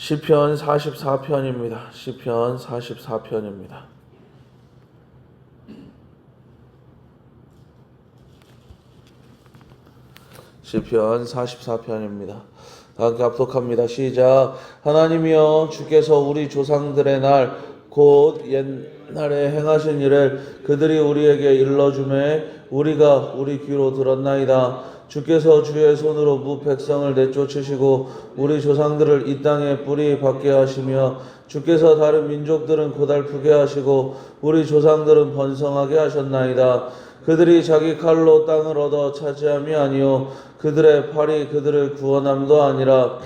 시편 44편입니다. 시편 44편입니다. 시편 44편입니다. 다 함께 합독합니다. 시작. 하나님이여, 주께서 우리 조상들의 날 곧 옛날에 행하신 일을 그들이 우리에게 일러주매 우리가 우리 귀로 들었나이다. 주께서 주의 손으로 무 백성을 내쫓으시고 우리 조상들을 이 땅에 뿌리 박게 하시며 주께서 다른 민족들은 고달프게 하시고 우리 조상들은 번성하게 하셨나이다. 그들이 자기 칼로 땅을 얻어 차지함이 아니요 그들의 팔이 그들을 구원함도 아니라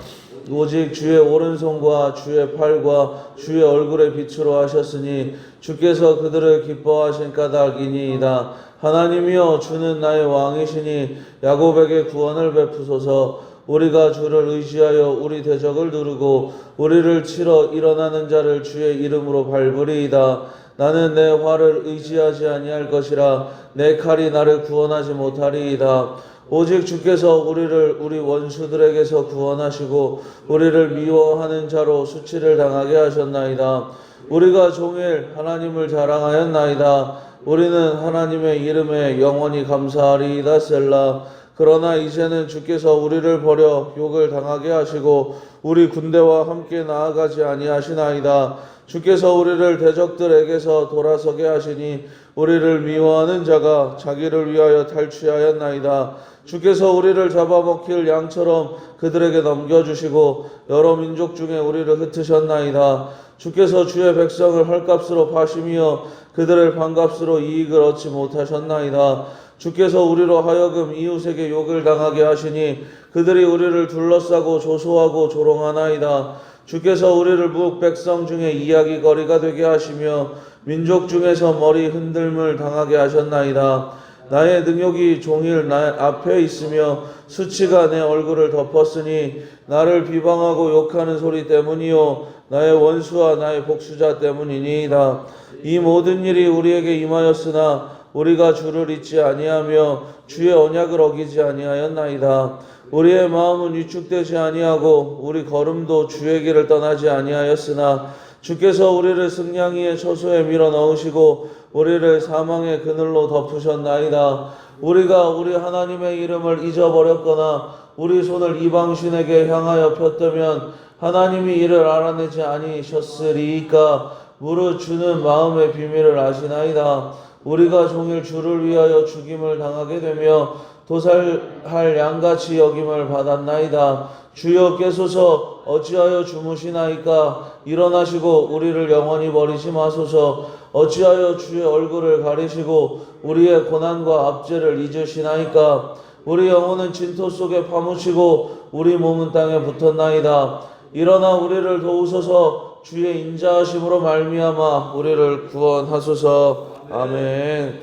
오직 주의 오른손과 주의 팔과 주의 얼굴의 빛으로 하셨으니 주께서 그들을 기뻐하신 까닭이니이다. 하나님이여, 주는 나의 왕이시니 야곱에게 구원을 베푸소서. 우리가 주를 의지하여 우리 대적을 누르고 우리를 치러 일어나는 자를 주의 이름으로 밟으리이다. 나는 내 활을 의지하지 아니할 것이라 내 칼이 나를 구원하지 못하리이다. 오직 주께서 우리를 우리 원수들에게서 구원하시고 우리를 미워하는 자로 수치를 당하게 하셨나이다. 우리가 종일 하나님을 자랑하였나이다. 우리는 하나님의 이름에 영원히 감사하리이다. 셀라. 그러나 이제는 주께서 우리를 버려 욕을 당하게 하시고 우리 군대와 함께 나아가지 아니하시나이다. 주께서 우리를 대적들에게서 돌아서게 하시니 우리를 미워하는 자가 자기를 위하여 탈취하였나이다. 주께서 우리를 잡아먹힐 양처럼 그들에게 넘겨주시고 여러 민족 중에 우리를 흩으셨나이다. 주께서 주의 백성을 헐값으로 파시며 그들을 반값으로 이익을 얻지 못하셨나이다. 주께서 우리로 하여금 이웃에게 욕을 당하게 하시니 그들이 우리를 둘러싸고 조소하고 조롱하나이다. 주께서 우리를 묵 백성 중에 이야기거리가 되게 하시며 민족 중에서 머리 흔들림을 당하게 하셨나이다. 나의 능욕이 종일 나 앞에 있으며 수치가 내 얼굴을 덮었으니 나를 비방하고 욕하는 소리 때문이요 나의 원수와 나의 복수자 때문이니이다. 이 모든 일이 우리에게 임하였으나 우리가 주를 잊지 아니하며 주의 언약을 어기지 아니하였나이다. 우리의 마음은 위축되지 아니하고 우리 걸음도 주의 길을 떠나지 아니하였으나 주께서 우리를 승냥이의 처소에 밀어 넣으시고 우리를 사망의 그늘로 덮으셨나이다. 우리가 우리 하나님의 이름을 잊어버렸거나 우리 손을 이방신에게 향하여 폈다면 하나님이 이를 알아내지 아니셨으리이까. 무릇 주는 마음의 비밀을 아시나이다. 우리가 종일 주를 위하여 죽임을 당하게 되며 도살할 양같이 여김을 받았나이다. 주여 깨소서. 어찌하여 주무시나이까. 일어나시고 우리를 영원히 버리지 마소서. 어찌하여 주의 얼굴을 가리시고 우리의 고난과 압제를 잊으시나이까. 우리 영혼은 진토 속에 파묻히고 우리 몸은 땅에 붙었나이다. 일어나 우리를 도우소서. 주의 인자하심으로 말미암아 우리를 구원하소서. 아멘.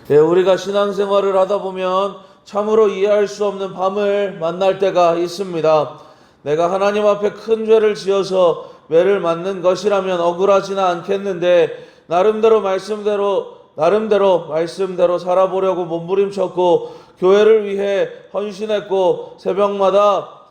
예, 우리가 신앙생활을 하다 보면 참으로 이해할 수 없는 밤을 만날 때가 있습니다. 내가 하나님 앞에 큰 죄를 지어서 매를 맞는 것이라면 억울하지는 않겠는데 나름대로 말씀대로 살아보려고 몸부림쳤고 교회를 위해 헌신했고 새벽마다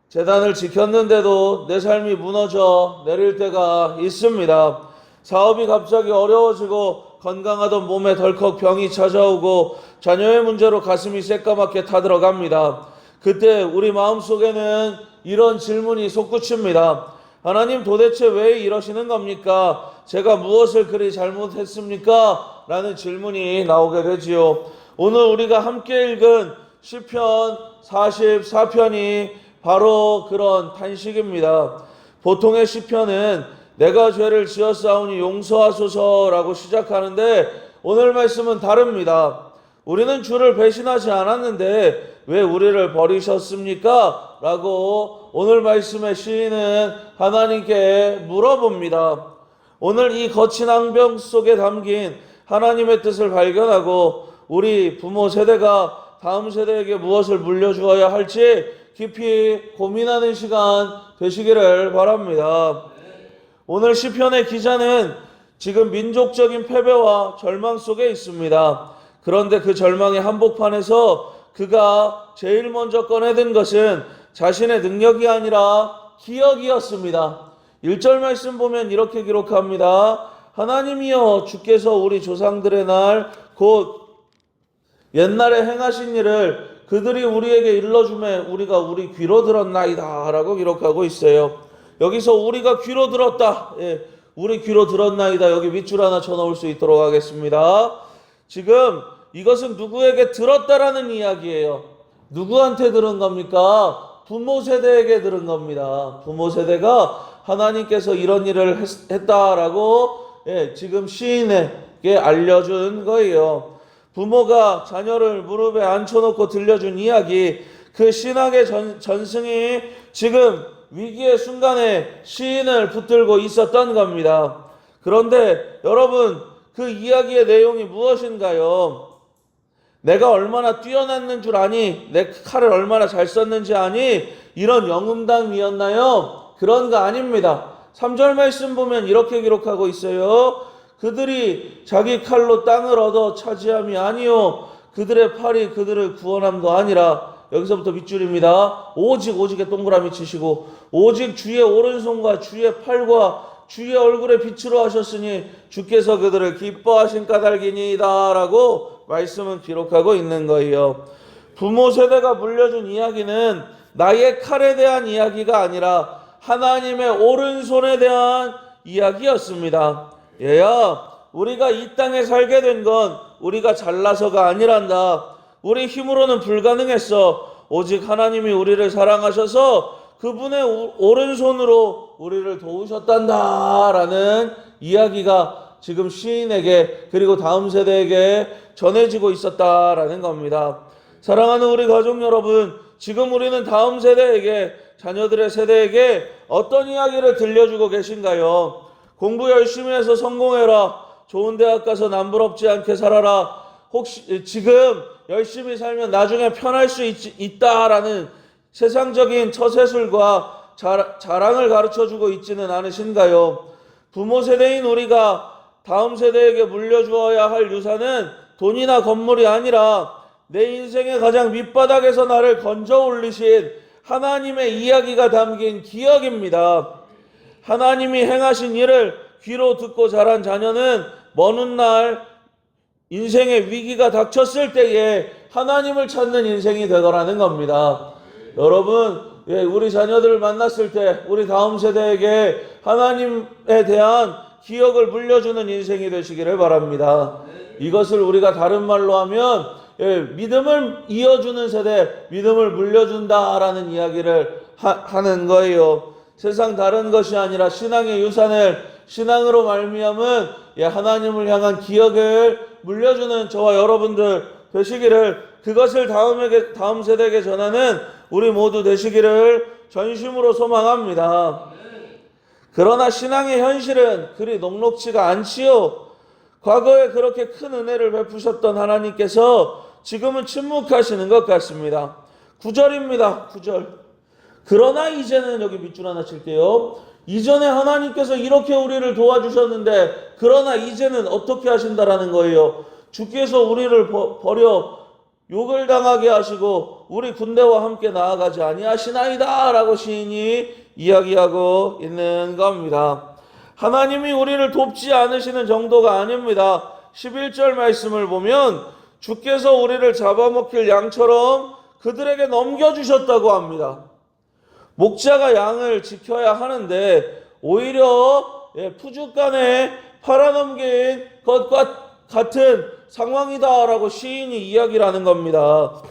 제단을 지켰는데도 내 삶이 무너져 내릴 때가 있습니다. 사업이 갑자기 어려워지고 건강하던 몸에 덜컥 병이 찾아오고 자녀의 문제로 가슴이 새까맣게 타들어갑니다. 그때 우리 마음속에는 이런 질문이 솟구칩니다. 하나님, 도대체 왜 이러시는 겁니까? 제가 무엇을 그리 잘못했습니까? 라는 질문이 나오게 되지요. 오늘 우리가 함께 읽은 시편 44편이 바로 그런 탄식입니다. 보통의 시편은 내가 죄를 지었사오니 용서하소서라고 시작하는데 오늘 말씀은 다릅니다. 우리는 주를 배신하지 않았는데 왜 우리를 버리셨습니까? 라고 오늘 말씀의 시인은 하나님께 물어봅니다. 오늘 이 거친 앙병 속에 담긴 하나님의 뜻을 발견하고 우리 부모 세대가 다음 세대에게 무엇을 물려주어야 할지 깊이 고민하는 시간 되시기를 바랍니다. 오늘 시편의 기자는 지금 민족적인 패배와 절망 속에 있습니다. 그런데 그 절망의 한복판에서 그가 제일 먼저 꺼내든 것은 자신의 능력이 아니라 기억이었습니다. 1절 말씀 보면 이렇게 기록합니다. 하나님이여 주께서 우리 조상들의 날 곧 옛날에 행하신 일을 그들이 우리에게 일러주매 우리가 우리 귀로 들었나이다 라고 기록하고 있어요. 여기서 우리가 귀로 들었다. 예, 우리 귀로 들었나이다. 여기 밑줄 하나 쳐놓을 수 있도록 하겠습니다. 지금 이것은 누구에게 들었다라는 이야기예요. 누구한테 들은 겁니까? 부모 세대에게 들은 겁니다. 부모 세대가 하나님께서 이런 일을 했다라고 지금 시인에게 알려준 거예요. 부모가 자녀를 무릎에 앉혀놓고 들려준 이야기, 그 신학의 전승이 지금 위기의 순간에 시인을 붙들고 있었던 겁니다. 그런데 여러분, 그 이야기의 내용이 무엇인가요? 내가 얼마나 뛰어났는 줄 아니? 내 칼을 얼마나 잘 썼는지 아니? 이런 영웅담이었나요? 그런 거 아닙니다. 3절 말씀 보면 이렇게 기록하고 있어요. 그들이 자기 칼로 땅을 얻어 차지함이 아니요 그들의 팔이 그들을 구원함도 아니라. 여기서부터 밑줄입니다. 오직에 동그라미 치시고 오직 주의 오른손과 주의 팔과 주의 얼굴에 빛으로 하셨으니 주께서 그들을 기뻐하신 까닭이니이다 라고 말씀은 기록하고 있는 거예요. 부모 세대가 물려준 이야기는 나의 칼에 대한 이야기가 아니라 하나님의 오른손에 대한 이야기였습니다. 얘야, 우리가 이 땅에 살게 된 건 우리가 잘나서가 아니란다. 우리 힘으로는 불가능했어. 오직 하나님이 우리를 사랑하셔서 그분의 오른손으로 우리를 도우셨단다 라는 이야기가 지금 시인에게 그리고 다음 세대에게 전해지고 있었다라는 겁니다. 사랑하는 우리 가족 여러분, 지금 우리는 다음 세대에게, 자녀들의 세대에게 어떤 이야기를 들려주고 계신가요? 공부 열심히 해서 성공해라. 좋은 대학 가서 남부럽지 않게 살아라. 혹시 지금 열심히 살면 나중에 편할 수 있다라는 세상적인 처세술과 자랑을 가르쳐주고 있지는 않으신가요? 부모 세대인 우리가 다음 세대에게 물려주어야 할 유산은 돈이나 건물이 아니라 내 인생의 가장 밑바닥에서 나를 건져 올리신 하나님의 이야기가 담긴 기억입니다. 하나님이 행하신 일을 귀로 듣고 자란 자녀는 먼 훗날 인생의 위기가 닥쳤을 때에 하나님을 찾는 인생이 되더라는 겁니다. 여러분, 우리 자녀들을 만났을 때 우리 다음 세대에게 하나님에 대한 기억을 물려주는 인생이 되시기를 바랍니다. 이것을 우리가 다른 말로 하면 믿음을 이어주는 세대, 믿음을 물려준다라는 이야기를 하는 거예요. 세상 다른 것이 아니라 신앙의 유산을 신앙으로 말미암은 하나님을 향한 기억을 물려주는 저와 여러분들 되시기를, 그것을 다음 세대에게 전하는 우리 모두 되시기를 전심으로 소망합니다. 그러나 신앙의 현실은 그리 녹록지가 않지요. 과거에 그렇게 큰 은혜를 베푸셨던 하나님께서 지금은 침묵하시는 것 같습니다. 9절입니다. 9절. 그러나 이제는, 여기 밑줄 하나 칠게요. 이전에 하나님께서 이렇게 우리를 도와주셨는데 그러나 이제는 어떻게 하신다라는 거예요. 주께서 우리를 버려 욕을 당하게 하시고 우리 군대와 함께 나아가지 아니하시나이다 라고 시인이 이야기하고 있는 겁니다. 하나님이 우리를 돕지 않으시는 정도가 아닙니다. 11절 말씀을 보면 주께서 우리를 잡아먹힐 양처럼 그들에게 넘겨주셨다고 합니다. 목자가 양을 지켜야 하는데 오히려 푸주간에 팔아넘긴 것과 같은 상황이다라고 시인이 이야기를 하는 겁니다.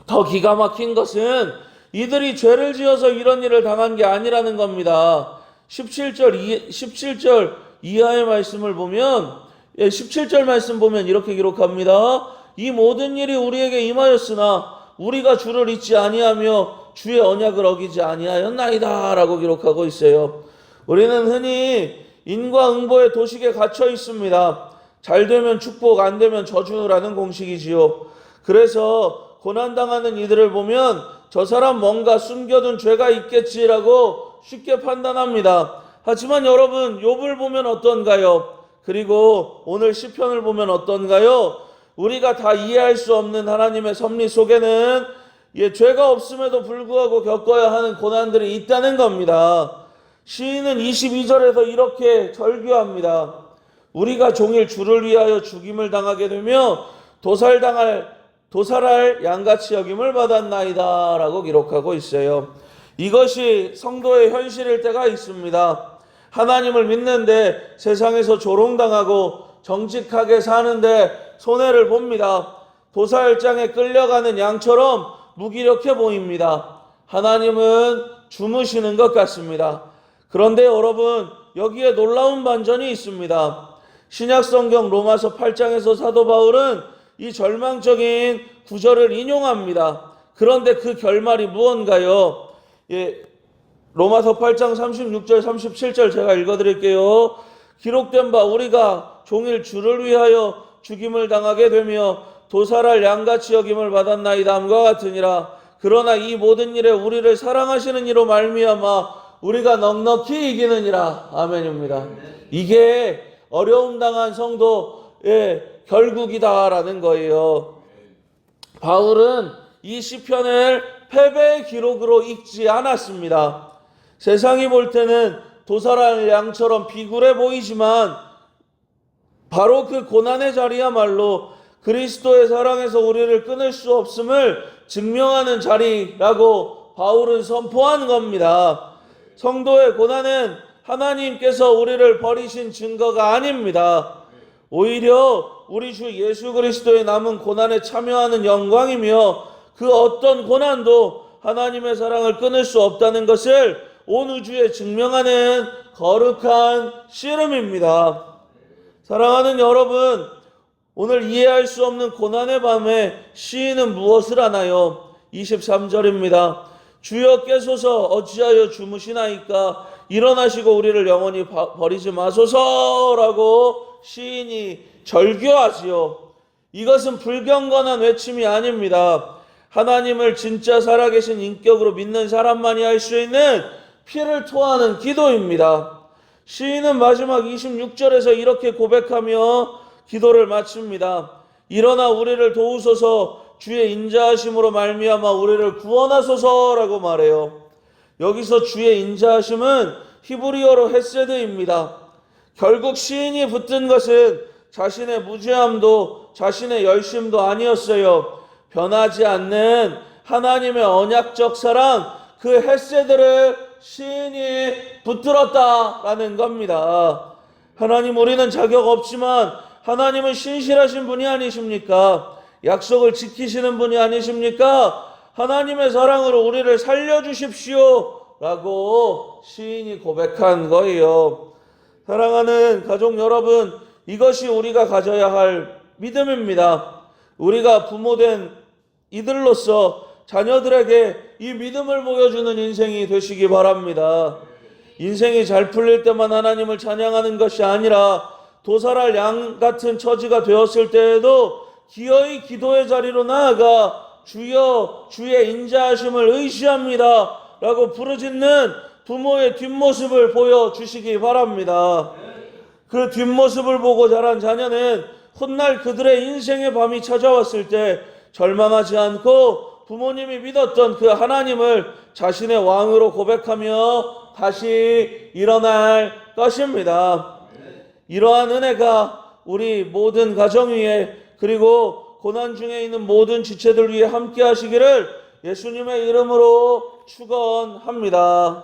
더 기가 막힌 것은 이들이 죄를 지어서 이런 일을 당한 게 아니라는 겁니다. 17절 이하의 말씀을 보면 17절 말씀 보면 이렇게 기록합니다. 이 모든 일이 우리에게 임하였으나 우리가 주를 잊지 아니하며 주의 언약을 어기지 아니하였나이다 라고 기록하고 있어요. 우리는 흔히 인과응보의 도식에 갇혀 있습니다. 잘 되면 축복, 안 되면 저주라는 공식이지요. 그래서 고난당하는 이들을 보면 저 사람 뭔가 숨겨둔 죄가 있겠지라고 쉽게 판단합니다. 하지만 여러분, 욥을 보면 어떤가요? 그리고 오늘 시편을 보면 어떤가요? 우리가 다 이해할 수 없는 하나님의 섭리 속에는 죄가 없음에도 불구하고 겪어야 하는 고난들이 있다는 겁니다. 시인은 22절에서 이렇게 절규합니다. 우리가 종일 주를 위하여 죽임을 당하게 되며 도살할 양같이 여김을 받았나이다 라고 기록하고 있어요. 이것이 성도의 현실일 때가 있습니다. 하나님을 믿는데 세상에서 조롱당하고 정직하게 사는데 손해를 봅니다. 도살장에 끌려가는 양처럼 무기력해 보입니다. 하나님은 주무시는 것 같습니다. 그런데 여러분, 여기에 놀라운 반전이 있습니다. 신약성경 로마서 8장에서 사도 바울은 이 절망적인 구절을 인용합니다. 그런데 그 결말이 무언가요? 로마서 8장 36절 37절 제가 읽어드릴게요. 기록된 바 우리가 종일 주를 위하여 죽임을 당하게 되며 도살할 양같이 여김을 받았나이다 함과 같으니라. 그러나 이 모든 일에 우리를 사랑하시는 이로 말미암아 우리가 넉넉히 이기느니라. 아멘입니다. 이게 어려움 당한 성도의 결국이다라는 거예요. 바울은 이 시편을 패배의 기록으로 읽지 않았습니다. 세상이 볼 때는 도살할 양처럼 비굴해 보이지만 바로 그 고난의 자리야말로 그리스도의 사랑에서 우리를 끊을 수 없음을 증명하는 자리라고 바울은 선포한 겁니다. 성도의 고난은 하나님께서 우리를 버리신 증거가 아닙니다. 오히려 우리 주 예수 그리스도의 남은 고난에 참여하는 영광이며 그 어떤 고난도 하나님의 사랑을 끊을 수 없다는 것을 온 우주에 증명하는 거룩한 씨름입니다. 사랑하는 여러분, 오늘 이해할 수 없는 고난의 밤에 시인은 무엇을 하나요? 23절입니다. 주여 깨소서 어찌하여 주무시나이까 일어나시고 우리를 영원히 버리지 마소서라고 시인이 절규하지요. 이것은 불경건한 외침이 아닙니다. 하나님을 진짜 살아계신 인격으로 믿는 사람만이 할 수 있는 피를 토하는 기도입니다. 시인은 마지막 26절에서 이렇게 고백하며 기도를 마칩니다. 일어나 우리를 도우소서 주의 인자하심으로 말미암아 우리를 구원하소서라고 말해요. 여기서 주의 인자하심은 히브리어로 헤세드입니다. 결국 시인이 붙든 것은 자신의 무죄함도 자신의 열심도 아니었어요. 변하지 않는 하나님의 언약적 사랑, 그 헤세드를 시인이 붙들었다라는 겁니다. 하나님, 우리는 자격 없지만 하나님은 신실하신 분이 아니십니까? 약속을 지키시는 분이 아니십니까? 하나님의 사랑으로 우리를 살려주십시오 라고 시인이 고백한 거예요. 사랑하는 가족 여러분, 이것이 우리가 가져야 할 믿음입니다. 우리가 부모된 이들로서 자녀들에게 이 믿음을 보여주는 인생이 되시기 바랍니다. 인생이 잘 풀릴 때만 하나님을 찬양하는 것이 아니라 도살할 양 같은 처지가 되었을 때에도 기어이 기도의 자리로 나아가 주여 주의 인자하심을 의시합니다 라고 부르짖는 부모의 뒷모습을 보여주시기 바랍니다. 그 뒷모습을 보고 자란 자녀는 훗날 그들의 인생의 밤이 찾아왔을 때 절망하지 않고 부모님이 믿었던 그 하나님을 자신의 왕으로 고백하며 다시 일어날 것입니다. 이러한 은혜가 우리 모든 가정 위에, 그리고 고난 중에 있는 모든 지체들 위에 함께 하시기를 예수님의 이름으로 축원합니다.